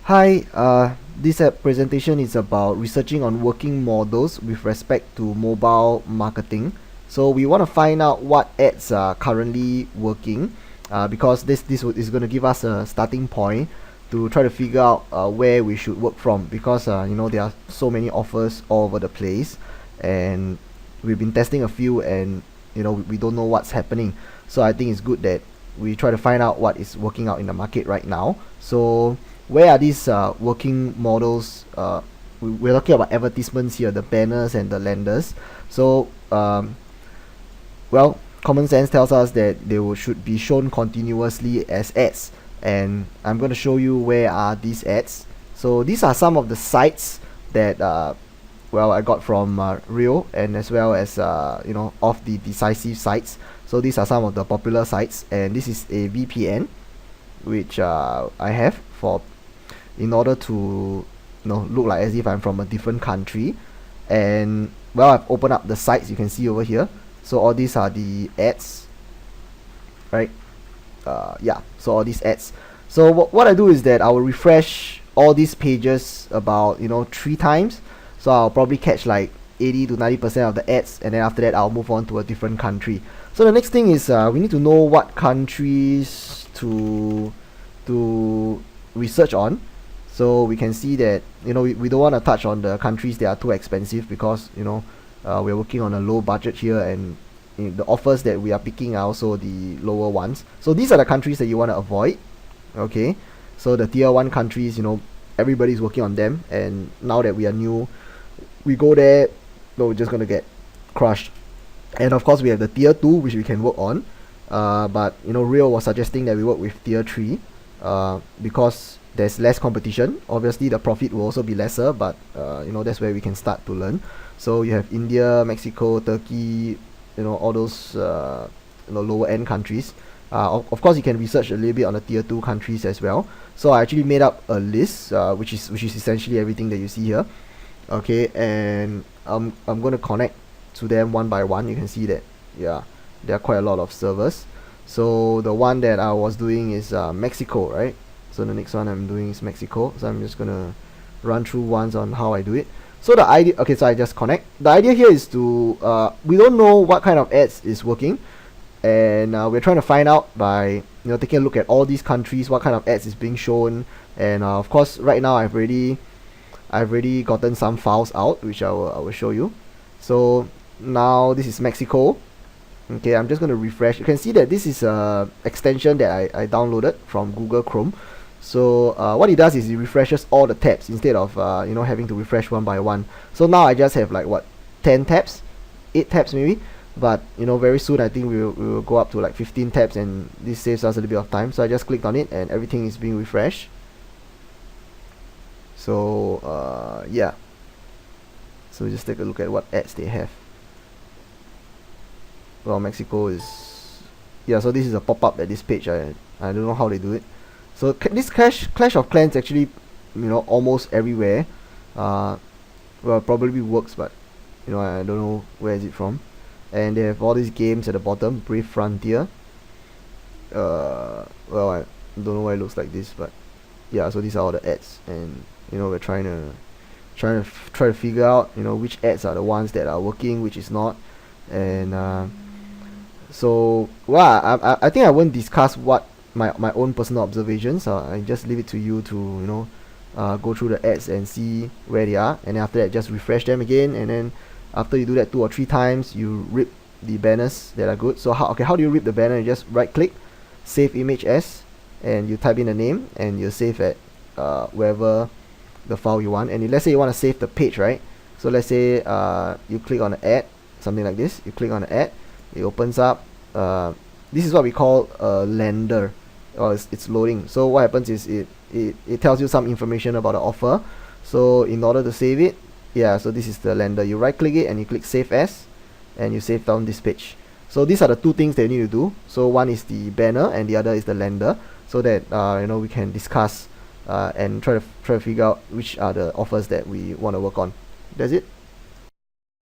Hi, this presentation is about researching on working models with respect to mobile marketing. So we want to find out what ads are currently working, because is going to give us a starting point to try to figure out where we should work from, because there are so many offers all over the place, and we've been testing a few, and we don't know what's happening. So I think it's good that we try to find out what is working out in the market right now. So where are these working models? We're talking about advertisements here, the banners and the lenders. So common sense tells us that should be shown continuously as ads, and I'm going to show you where are these ads. So these are some of the sites that I got from Rio, and as well as of the decisive sites. So these are some of the popular sites, and this is a VPN which I have for in order to look like as if I'm from a different country. And I've opened up the sites, you can see over here. So all these are the ads, right? Yeah, so all these ads. So what I do is that I will refresh all these pages about 3 times. So I'll probably catch like 80 to 90% of the ads, and then after that I'll move on to a different country. So the next thing is we need to know what countries to research on. So we can see that we don't want to touch on the countries that are too expensive, because we're working on a low budget here, and the offers that we are picking are also the lower ones. So these are the countries that you want to avoid. Okay, so the tier 1 countries, everybody's working on them, and now that we are new, we go there, we're just gonna get crushed. And of course we have the tier 2, which we can work on, but Rio was suggesting that we work with tier 3, because there's less competition. Obviously the profit will also be lesser, but that's where we can start to learn. So you have India, Mexico, Turkey, all those lower end countries. Of course you can research a little bit on the tier 2 countries as well. So I actually made up a list, which is essentially everything that you see here. Okay, and I'm going to connect to them one by one. You can see that there are quite a lot of servers. So the one that I was doing is Mexico, right? So the next one I'm doing is Mexico. So I'm just gonna run through ones on how I do it. So the idea, okay, so I just connect. The idea here is to we don't know what kind of ads is working, and we're trying to find out by taking a look at all these countries, what kind of ads is being shown. And of course right now I've already gotten some files out, which I will show you. So now this is Mexico. Okay, I'm just going to refresh. You can see that this is a extension that I downloaded from Google Chrome. So what it does is it refreshes all the tabs instead of having to refresh one by one. So now I just have like 10 tabs, 8 tabs maybe, but very soon I think we will go up to like 15 tabs, and this saves us a little bit of time. So I just clicked on it and everything is being refreshed. So yeah, so just take a look at what ads they have. Well, Mexico is, so this is a pop-up at this page. I don't know how they do it. So this Clash of Clans actually almost everywhere. Probably works, but I don't know where is it from. And they have all these games at the bottom. Brave Frontier. I don't know why it looks like this, but yeah, so these are all the ads, and we're trying to figure out which ads are the ones that are working, which is not. And so I think I won't discuss what my own personal observations. I just leave it to you to go through the ads and see where they are, and then after that just refresh them again. And then after you do that 2 or 3 times, you rip the banners that are good. So how do you rip the banner? You just right click, save image as, and you type in the name, and you save at wherever the file you want. And let's say you want to save the page, right? So let's say you click on the ad, something like this. You click on the ad, it opens up. This is what we call a lender. It's loading. So what happens is it tells you some information about the offer. So in order to save it, so this is the lender. You right click it and you click save as, and you save down this page. So these are the 2 things that you need to do. So one is the banner and the other is the lender, so that we can discuss and try to figure out which are the offers that we want to work on. That's it.